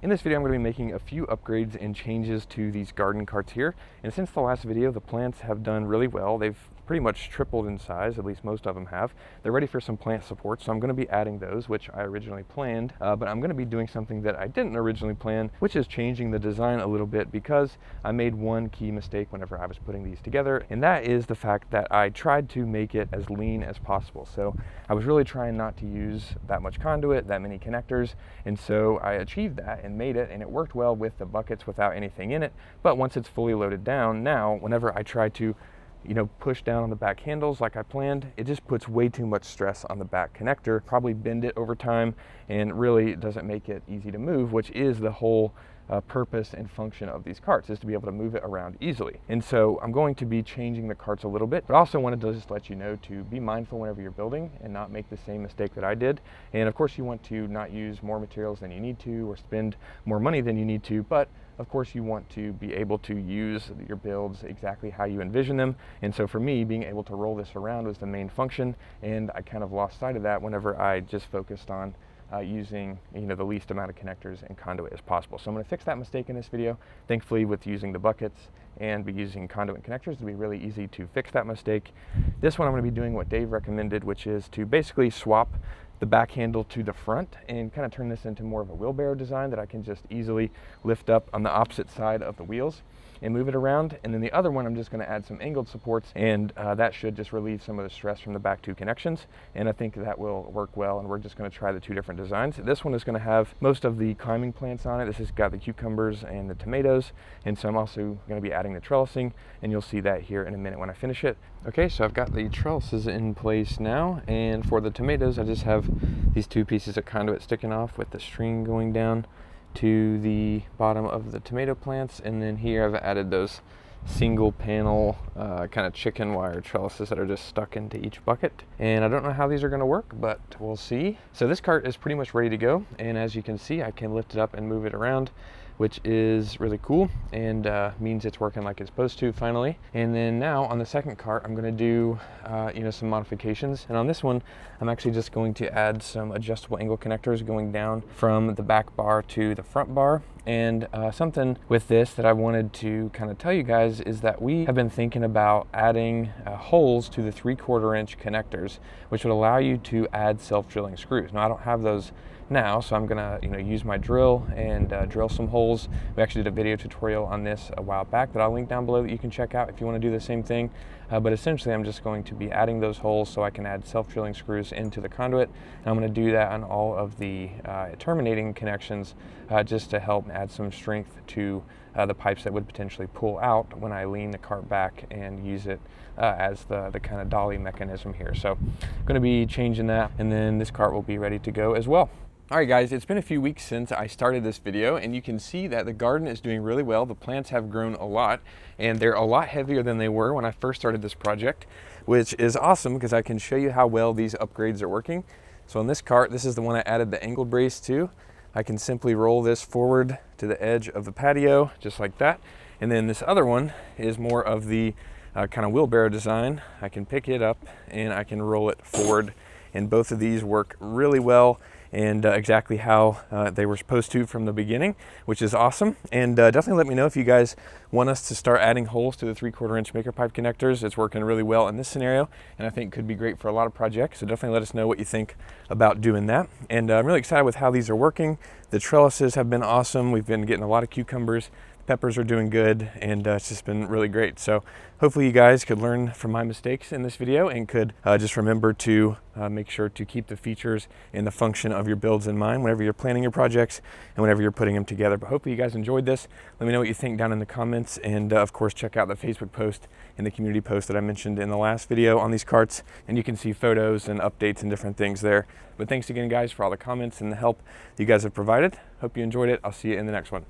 In this video, I'm going to be making a few upgrades and changes to these garden carts here. And since the last video, the plants have done really well. They've pretty much tripled in size, at least most of them have. They're ready for some plant support, so I'm going to be adding those, which I originally planned, but I'm going to be doing something that I didn't originally plan, which is changing the design a little bit, because I made one key mistake whenever I was putting these together, and that is the fact that I tried to make it as lean as possible. So I was really trying not to use that much conduit, that many connectors, and so I achieved that and made it, and it worked well with the buckets without anything in it. But once it's fully loaded down, now whenever I try to push down on the back handles like I planned, it just puts way too much stress on the back connector, probably bend it over time, and really doesn't make it easy to move, which is the whole purpose and function of these carts, is to be able to move it around easily. And so I'm going to be changing the carts a little bit, but also wanted to just let you know to be mindful whenever you're building and not make the same mistake that I did. And of course you want to not use more materials than you need to or spend more money than you need to, but of course you want to be able to use your builds exactly how you envision them. And so for me, being able to roll this around was the main function, and I kind of lost sight of that whenever I just focused on using the least amount of connectors and conduit as possible. So I'm going to fix that mistake in this video. Thankfully, with using the buckets and be using conduit and connectors, it'll be really easy to fix that mistake. This one I'm going to be doing what Dave recommended, which is to basically swap the back handle to the front and kind of turn this into more of a wheelbarrow design that I can just easily lift up on the opposite side of the wheels and move it around. And then the other one, I'm just going to add some angled supports, and that should just relieve some of the stress from the back two connections, and I think that will work well. And we're just going to try the two different designs. This one is going to have most of the climbing plants on it. This has got the cucumbers and the tomatoes, and so I'm also going to be adding the trellising, and you'll see that here in a minute when I finish it. Okay, so I've got the trellises in place now, and for the tomatoes I just have these two pieces of conduit sticking off with the string going down to the bottom of the tomato plants, and then here I've added those single panel kind of chicken wire trellises that are just stuck into each bucket. And I don't know how these are going to work, but we'll see. So this cart is pretty much ready to go, and as you can see, I can lift it up and move it around, which is really cool and means it's working like it's supposed to finally. And then now on the second cart, I'm going to do some modifications. And on this one, I'm actually just going to add some adjustable angle connectors going down from the back bar to the front bar. And something with this that I wanted to kind of tell you guys is that we have been thinking about adding holes to the 3/4 inch connectors, which would allow you to add self-drilling screws. Now I don't have those now, so I'm gonna use my drill and drill some holes. We actually did a video tutorial on this a while back that I'll link down below that you can check out if you want to do the same thing. But essentially I'm just going to be adding those holes so I can add self-drilling screws into the conduit, and I'm going to do that on all of the terminating connections just to help add some strength to the pipes that would potentially pull out when I lean the cart back and use it as the kind of dolly mechanism here. So I'm going to be changing that, and then this cart will be ready to go as well. Alright guys, it's been a few weeks since I started this video, and you can see that the garden is doing really well. The plants have grown a lot, and they're a lot heavier than they were when I first started this project, which is awesome because I can show you how well these upgrades are working. So on this cart, this is the one I added the angled brace to. I can simply roll this forward to the edge of the patio, just like that. And then this other one is more of the kind of wheelbarrow design. I can pick it up and I can roll it forward, and both of these work really well and exactly how they were supposed to from the beginning, which is awesome. And definitely let me know if you guys want us to start adding holes to the 3/4 inch maker pipe connectors. It's working really well in this scenario, and I think could be great for a lot of projects. So definitely let us know what you think about doing that. And I'm really excited with how these are working. The trellises have been awesome. We've been getting a lot of cucumbers. Peppers are doing good, and it's just been really great. So hopefully you guys could learn from my mistakes in this video and could just remember to make sure to keep the features and the function of your builds in mind whenever you're planning your projects and whenever you're putting them together. But hopefully you guys enjoyed this. Let me know what you think down in the comments, and of course check out the Facebook post and the community post that I mentioned in the last video on these carts, and you can see photos and updates and different things there. But thanks again guys for all the comments and the help you guys have provided. Hope you enjoyed it. I'll see you in the next one.